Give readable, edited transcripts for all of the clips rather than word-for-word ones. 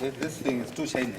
This thing is too shiny.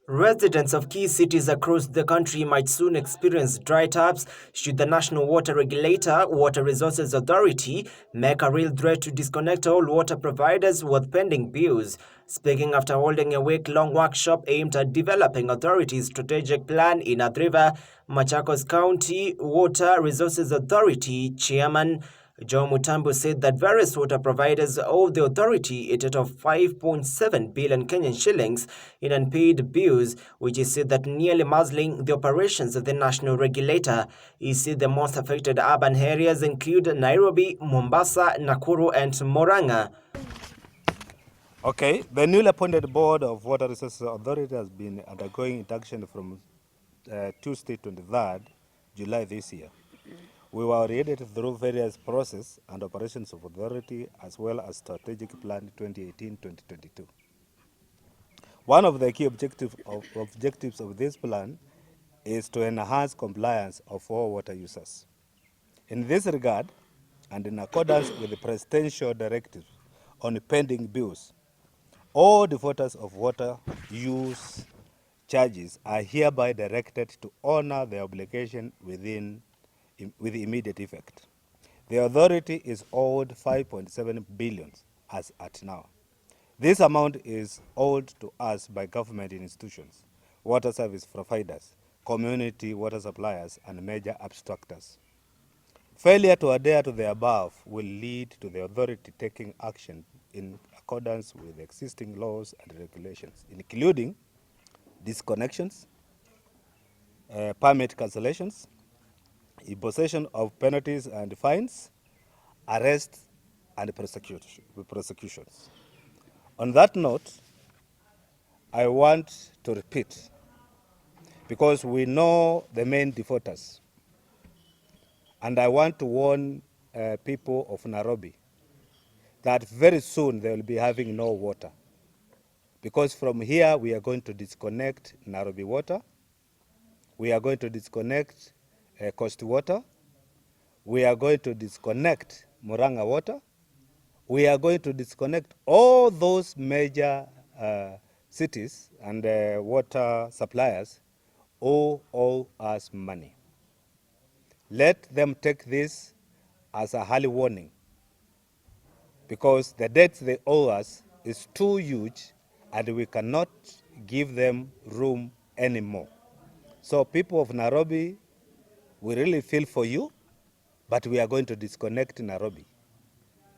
Residents of key cities across the country might soon experience dry taps should the National Water Regulator, Water Resources Authority, make a real threat to disconnect all water providers with pending bills. Speaking after holding a week-long workshop aimed at developing authority's strategic plan in Athiriver, Machakos County Water Resources Authority Chairman John Mutambu said that various water providers owe the authority a total of 5.7 billion Kenyan shillings in unpaid bills, which is said that nearly muzzling the operations of the national regulator. He said the most affected urban areas include Nairobi, Mombasa, Nakuru, and Murang'a. Okay, the newly appointed Board of Water Resources Authority has been undergoing induction from Tuesday, 23rd July this year. We were oriented through various process and operations of authority as well as strategic plan 2018-2022. One of the key objectives of this plan is to enhance compliance of all water users. In this regard, and in accordance with the presidential directive on pending bills, all defaulters of water use charges are hereby directed to honor their obligation with immediate effect. The authority is owed 5.7 billion as at now. This amount is owed to us by government institutions, water service providers, community water suppliers, and major abstractors. Failure to adhere to the above will lead to the authority taking action in accordance with existing laws and regulations, including disconnections, permit cancellations, imposition of penalties and fines, arrests, and prosecutions. On that note, I want to repeat, because we know the main defaulters, and I want to warn people of Nairobi that very soon they will be having no water. Because from here we are going to disconnect Nairobi water, we are going to disconnect Coast water, we are going to disconnect Murang'a water, we are going to disconnect all those major cities and water suppliers who owe us money. Let them take this as a early warning, because the debts they owe us is too huge and we cannot give them room anymore. So people of Nairobi, we really feel for you, but we are going to disconnect Nairobi.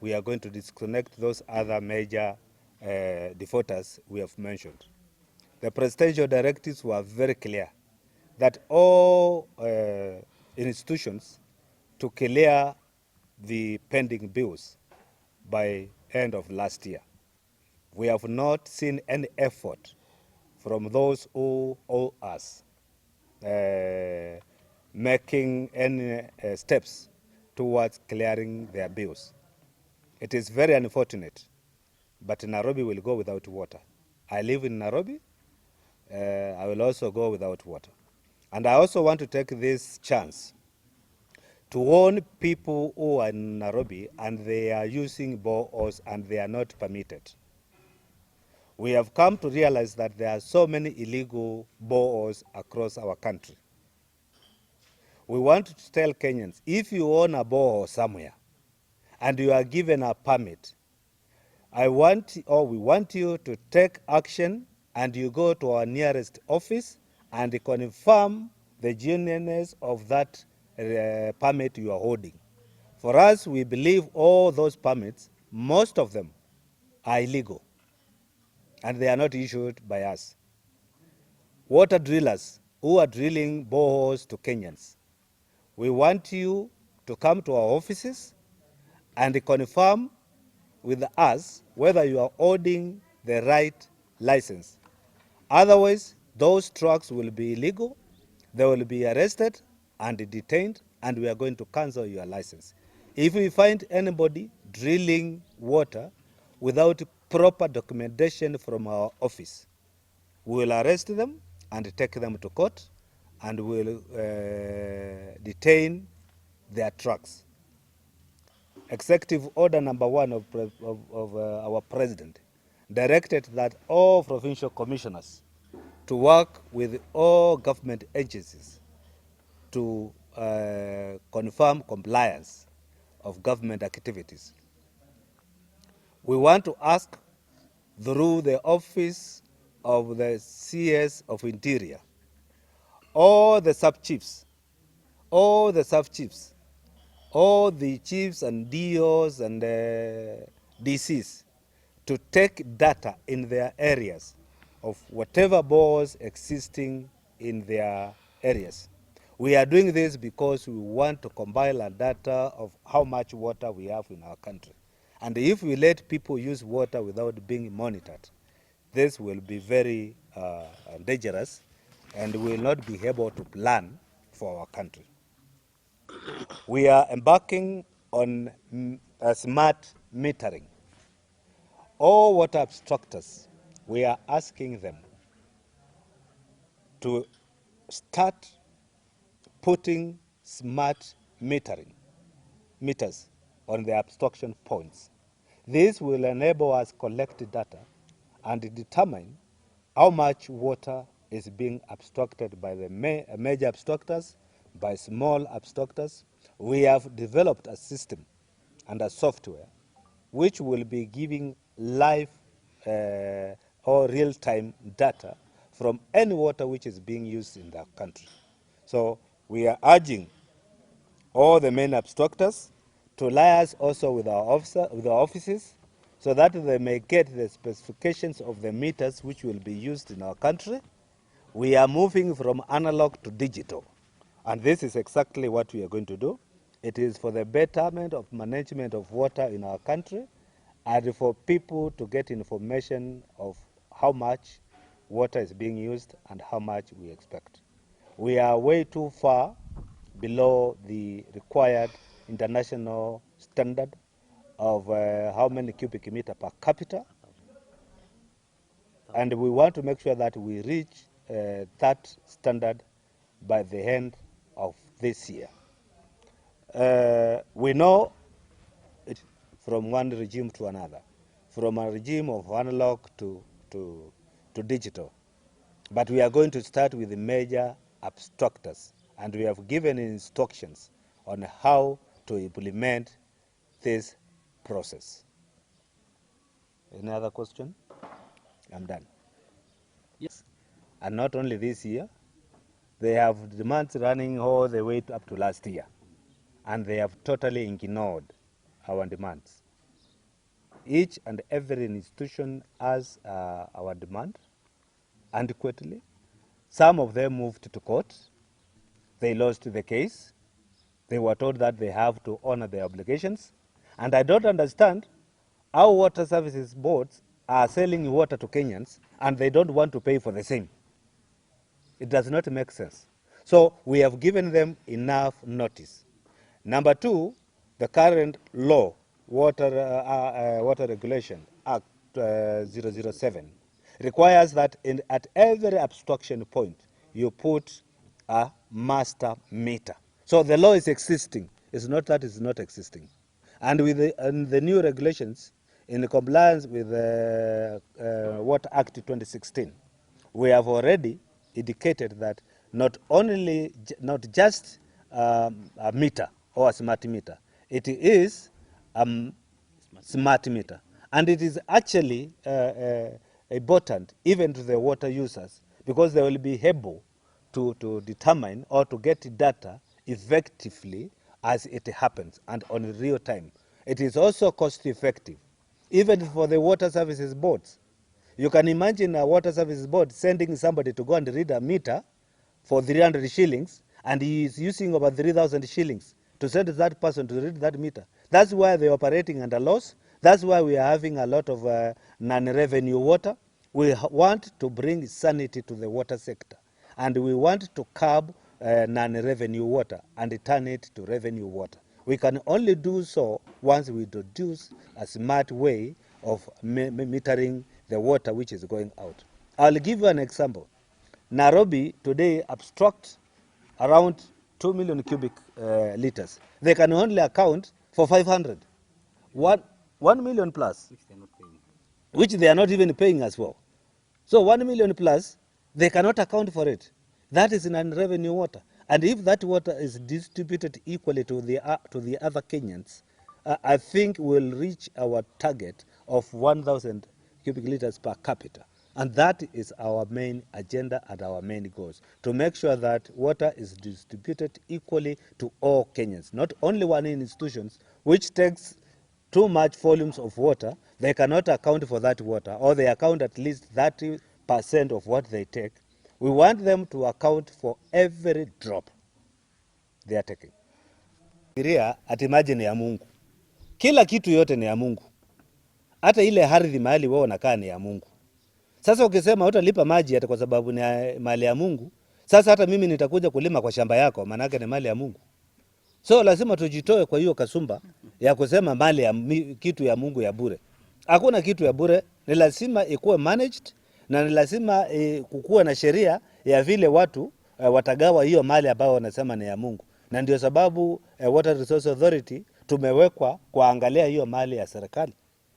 We are going to disconnect those other major defaulters we have mentioned. The presidential directives were very clear that all institutions to clear the pending bills by end of last year. We have not seen any effort from those who owe us making any steps towards clearing their bills. It is very unfortunate, but Nairobi will go without water. I live in Nairobi. I will also go without water. And I also want to take this chance to warn people who are in Nairobi and they are using boreholes and they are not permitted. We have come to realize that there are so many illegal boreholes across our country. We want to tell Kenyans, if you own a borehole somewhere and you are given a permit, we want you to take action and you go to our nearest office and confirm the genuineness of that permit you are holding. For us, we believe all those permits, most of them are illegal and they are not issued by us. Water drillers who are drilling boreholes to Kenyans, we want you to come to our offices and confirm with us whether you are holding the right license. Otherwise, those trucks will be illegal, they will be arrested and detained, and we are going to cancel your license. If we find anybody drilling water without proper documentation from our office, we will arrest them and take them to court and will detain their trucks. Executive Order number 1 of our President directed that all provincial commissioners to work with all government agencies to confirm compliance of government activities. We want to ask through the Office of the CS of Interior, all the sub-chiefs, all the sub-chiefs, all the chiefs and DOs and DCs to take data in their areas of whatever bores existing in their areas. We are doing this because we want to compile a data of how much water we have in our country. And if we let people use water without being monitored, this will be very dangerous and will not be able to plan for our country. We are embarking on a smart metering. All water obstructors, we are asking them to start putting smart meters on the obstruction points. This will enable us to collect data and determine how much water is being obstructed by the major obstructors, by small obstructors. We have developed a system and a software which will be giving live or real-time data from any water which is being used in the country. So we are urging all the main obstructors to liaise also with our offices so that they may get the specifications of the meters which will be used in our country. We are moving from analog to digital, and this is exactly what we are going to do. It is for the betterment of management of water in our country and for people to get information of how much water is being used and how much we expect. We are way too far below the required international standard of how many cubic meter per capita, and we want to make sure that we reach that standard by the end of this year. We know it from one regime to another, from a regime of analog to digital. But we are going to start with the major obstructors, and we have given instructions on how to implement this process. Any other question? I'm done. Yes. And not only this year, they have demands running all the way up to last year, and they have totally ignored our demands. Each and every institution has our demand adequately. Some of them moved to court. They lost the case. They were told that they have to honor their obligations. And I don't understand how water services boards are selling water to Kenyans and they don't want to pay for the same. It does not make sense. So we have given them enough notice. Number two, the current law, Water Regulation Act 007, requires that at every obstruction point, you put a master meter. So the law is existing. It's not that it's not existing. And with the new regulations, in compliance with Water Act 2016, we have already indicated that not just a meter or a smart meter, it is smart meter. And it is actually important even to the water users because they will be able to determine or to get data effectively as it happens and on real time. It is also cost effective, even for the water services boards. You can imagine a water services board sending somebody to go and read a meter for 300 shillings, and he is using over 3,000 shillings to send that person to read that meter. That's why they're operating under loss. That's why we are having a lot of non-revenue water. We want to bring sanity to the water sector, and we want to curb non-revenue water and turn it to revenue water. We can only do so once we introduce a smart way of metering the water which is going out. I'll give you an example. Nairobi today obstructs around 2 million cubic liters. They can only account for 500. 1 million plus. Which they're not paying. which they are not even paying us for. So 1 million plus, they cannot account for it. That is non-revenue water. And if that water is distributed equally to the other Kenyans, I think we'll reach our target of 1,000 cubic liters per capita. And that is our main agenda and our main goals, to make sure that water is distributed equally to all Kenyans, not only one institutions, which takes too much volumes of water. They cannot account for that water, or they account at least 30% of what they take. We want them to account for every drop they are taking. Ati maji ni ya Mungu. Kila kitu yote ni ya Mungu. Hata ile ardhi mahali wao nakaa ni ya Mungu. Sasa ukisema utalipa maji hata kwa sababu ni mali ya Mungu, sasa hata mimi nitakuja kulima kwa shamba yako, maana yake ni mali ya Mungu. So lazima tujitoe kwa hiyo kasumba ya kusema mali ya kitu ya Mungu ya bure. Hakuna kitu ya bure, ni lazima ikuwe managed, na ni lazima kukuwa na sheria ya vile watu watagawa hiyo mali ambayo wanasema ni ya Mungu. Na ndio sababu Water Resource Authority tumewekwa kuangalia hiyo mali ya serikali.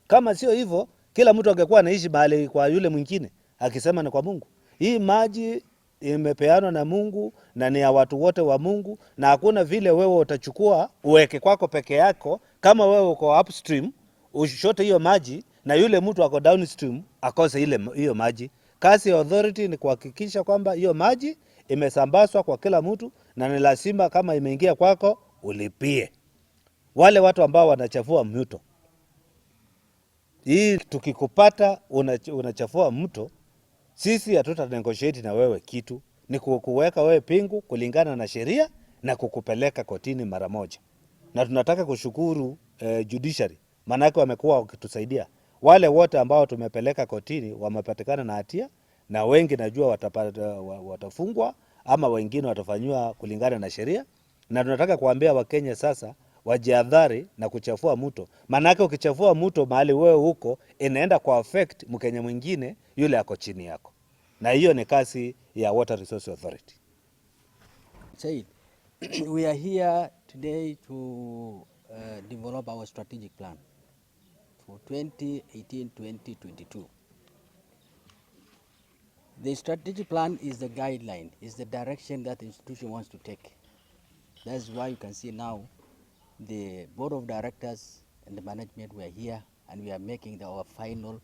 Kama sio hivyo, kila mtu angekuwa anaishi mahali kwa yule mwingine akisema ni kwa Mungu. Hii maji imepeanwa na Mungu na ni ya watu wote wa Mungu, na hakuna vile wewe utachukua uweke kwako peke yako. Kama wewe uko upstream ushote hiyo maji na yule mtu ako downstream akose hiyo maji. Kazi ya authority ni kuhakikisha kwamba hiyo maji imesambazwa kwa kila mtu, na ni lazima kama imeingia kwako ulipie. Wale watu ambao wanachafua mto, hii tukikupata unachafua mto, sisi hatuta negotiate na wewe kitu, ni kuweka wewe pingu kulingana na sheria na kukupeleka kotini mara moja. Na tunataka kushukuru judiciary, manake wamekuwa wakitusaidia. Wale wote ambao tumepeleka kotini wamepatikana na hatia, na wengi najua watafungwa ama wengine watafanywa kulingana na sheria. Na tunataka kuambia Wakenya sasa wajihadhari na kuchafua mto, manake ukichafua mto mahali wewe huko inaenda kwa affect Mkenya mwingine yule ako chini yako, na hiyo ni kazi ya Water Resource Authority. Said, we are here today to develop our strategic plan for 2018-2022. The strategic plan is the guideline, is the direction that the institution wants to take. That's why you can see now the board of directors and the management were here, and we are making our final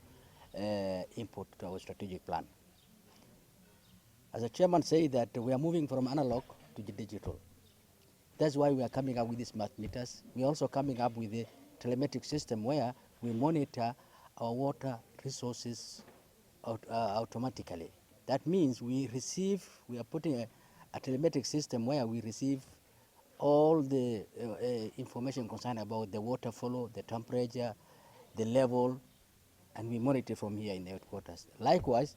input to our strategic plan. As the chairman said, that we are moving from analog to digital. That's why we are coming up with these smart meters. We are also coming up with a telematic system where we monitor our water resources automatically. That means we are putting a telematic system where we receive all the information concerned about the water flow, the temperature, the level, and we monitor from here in the headquarters. Likewise,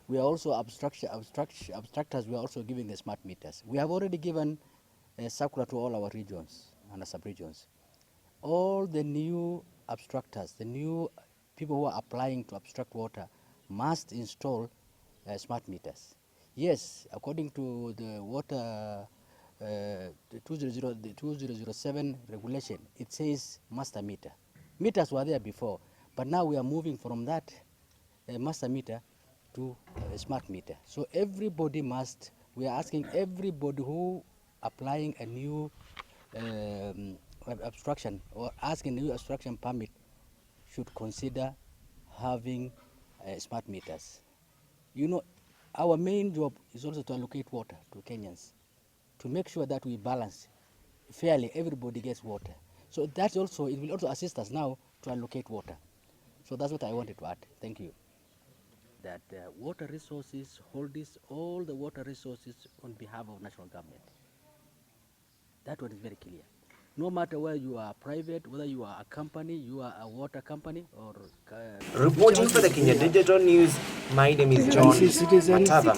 we are also abstractors, we are also giving the smart meters. We have already given a circular to all our regions and the sub-regions. All the new abstractors, the new people who are applying to abstract water must install smart meters. Yes, according to the water the 2007 regulation, it says master meter. Meters were there before, but now we are moving from that master meter to a smart meter. So everybody must, we are asking everybody who applying a new abstraction or asking a new abstraction permit should consider having smart meters. You know, our main job is also to allocate water to Kenyans, to make sure that we balance fairly, everybody gets water. So that's also, it will also assist us now to allocate water. So that's what I wanted to add. Thank you. That water resources hold all the water resources on behalf of national government. That one is very clear. No matter where you are private, whether you are a company, you are a water company or... Reporting for the Kenya Digital News, my name is John Matava.